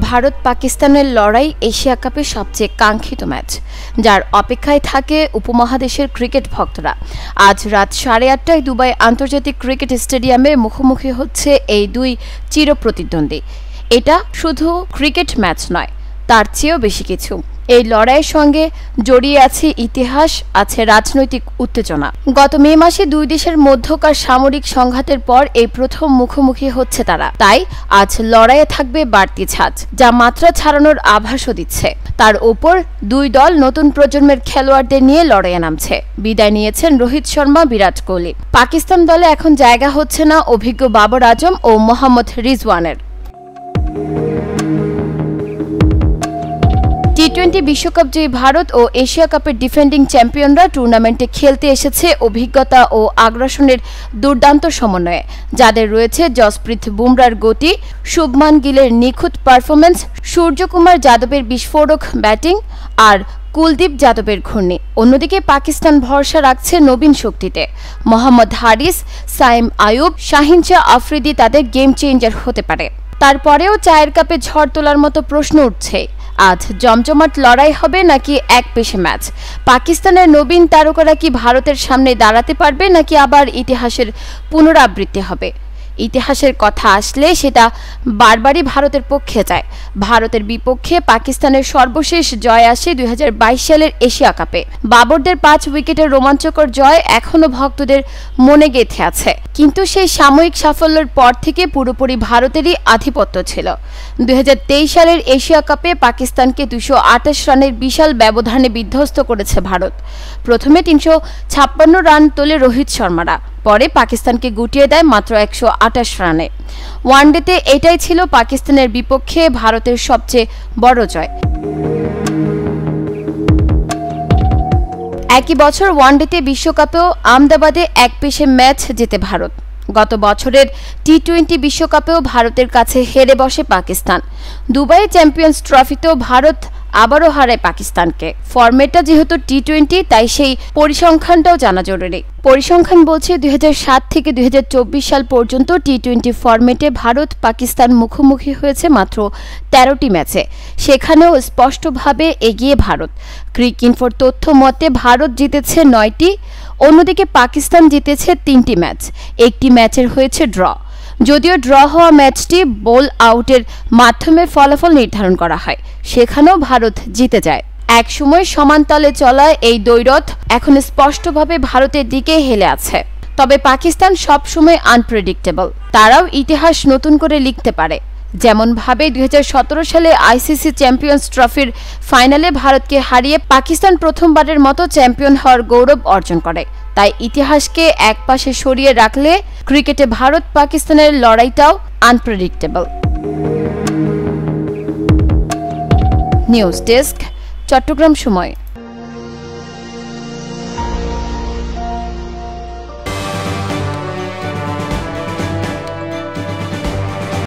ভারত পাকিস্তানের লড়াই এশিয়া কাপের সবচেয়ে কাঙ্ক্ষিত ম্যাচ, যার অপেক্ষায় থাকে উপমহাদেশের ক্রিকেট ভক্তরা। আজ রাত 8:30টায় দুবাই আন্তর্জাতিক ক্রিকেট স্টেডিয়ামে মুখোমুখি হচ্ছে এই দুই চিরপ্রতিদ্বন্দ্বী। এটা শুধু ক্রিকেট ম্যাচ নয়, তার চেয়েও বেশি কিছু। এই লড়াইয়ের সঙ্গে জড়িয়ে আছে ইতিহাস, আছে রাজনৈতিক উত্তেজনা। গত মে মাসে দুই দেশের মধ্যকার সামরিক সংঘাতের পর এই প্রথম মুখোমুখি হচ্ছে তারা। তাই আজ লড়াইয়ে থাকবে বাড়তি ঝাঁজ, যা মাত্রা ছাড়ানোর আভাসও দিচ্ছে। তার উপর দুই দল নতুন প্রজন্মের খেলোয়াড়দের নিয়ে লড়াইয়ে নামছে। বিদায় নিয়েছেন রোহিত শর্মা, বিরাট কোহলি। পাকিস্তান দলে এখন জায়গা হচ্ছে না অভিজ্ঞ বাবর আজম ও মোহাম্মদ রিজওয়ানের। টি-20 বিশ্বকাপ জয়ী ভারত ও এশিয়া কাপের ডিফেন্ডিং চ্যাম্পিয়নরা টুর্নামেন্টে খেলতে এসেছে অভিজ্ঞতা ও আগ্রাসনের দুর্দান্ত সমন্বয়ে, যাদের রয়েছে জসপ্রীত বুমরার গতি, শুভমান গিলের নিখুঁত পারফরমেন্স, সূর্যকুমার যাদবের বিস্ফোরক ব্যাটিং আর কুলদীপ যাদবের ঘূর্ণি। অন্যদিকে পাকিস্তান ভরসা রাখছে নবীন শক্তিতে। মোহাম্মদ হারিস, সাইম আয়ুব, শাহিন শাহ আফ্রিদি তাদের গেম চেঞ্জার হতে পারে। তারপরেও চায়ের কাপে ঝড় তোলার মতো প্রশ্ন উঠছে, আজ জমজমাট লড়াই হবে নাকি এক পেশে ম্যাচ? পাকিস্তানের নবীন তারকারা কি ভারতের সামনে দাঁড়াতে পারবে, নাকি আবার ইতিহাসের পুনরাবৃত্তি হবে? ইতিহাসের কথা আসলে সেটা বারবারই ভারতের পক্ষে যায়। ভারতের বিপক্ষে পাকিস্তানের সর্বশেষ জয় আসে 2022 সালের এশিয়া কাপে। বাবরদের 5 উইকেটের রোমাঞ্চকর জয় এখনো ভক্তদের মনে গেঁথে আছে। কিন্তু সেই সাময়িক সাফল্যের পর থেকে পুরোপুরি ভারতেরই আধিপত্য ছিল। 2023 সালের এশিয়া কাপে পাকিস্তানকে 228 রানের বিশাল ব্যবধানে বিধ্বস্ত করেছে ভারত। প্রথমে 356 রান তোলে রোহিত শর্মারা, পরে পাকিস্তানকে গুটিয়ে দেয় মাত্র 128 রানে। ওয়ানডেতে এটাই ছিল পাকিস্তানের বিপক্ষে ভারতের সবচেয়ে বড় জয়। একই বছর ওয়ানডেতে বিশ্বকাপেও আহমেদাবাদে এক পেশে ম্যাচ জেতে ভারত। গত বছরের টি-20 বিশ্বকাপেও ভারতের কাছে হেরে বসে পাকিস্তান। দুবাই চ্যাম্পিয়ন্স ট্রফিতেও ভারত আবারও হারায় পাকিস্তানকে। ফরম্যাটটা যেহেতু টি-20, তাই সেই পরিসংখ্যানটাও জানা জরুরি। পরিসংখ্যান বলছে 2007 থেকে 2024 সাল পর্যন্ত টি-20 ফরম্যাটে ভারত পাকিস্তান মুখোমুখি হয়েছে মাত্র 13টি ম্যাচে। সেখানেও স্পষ্টভাবে এগিয়ে ভারত। ক্রিকইনফোর তথ্য মতে ভারত জিতেছে 9টি, অন্যদিকে পাকিস্তান জিতেছে 3টি ম্যাচ। একটি ম্যাচের হয়েছে ড্র। যদিও ড্র হওয়া ম্যাচটি বোল আউটের মাধ্যমে ফলাফল নির্ধারণ করা হয়, সেখানেও ভারত জিতে যায়। এক সময় সমান্তলে চলা এই দ্বৈরথ এখন স্পষ্টভাবে ভারতের দিকে হেলে আছে। তবে পাকিস্তান সবসময় আনপ্রেডিক্টেবল। তারাও ইতিহাস নতুন করে লিখতে পারে। যেমনভাবে 2017 সালে আইসিসি চ্যাম্পিয়ন্স ট্রফির ফাইনালে ভারতকে হারিয়ে পাকিস্তান প্রথমবারের মতো চ্যাম্পিয়ন হওয়ার গৌরব অর্জন করে। তাই ইতিহাসকে একপাশে সরিয়ে রাখলে ক্রিকেটে ভারত পাকিস্তানের লড়াইটাও আনপ্রেডিক্টেবল। নিউজ ডেস্ক, চট্টগ্রাম সময়।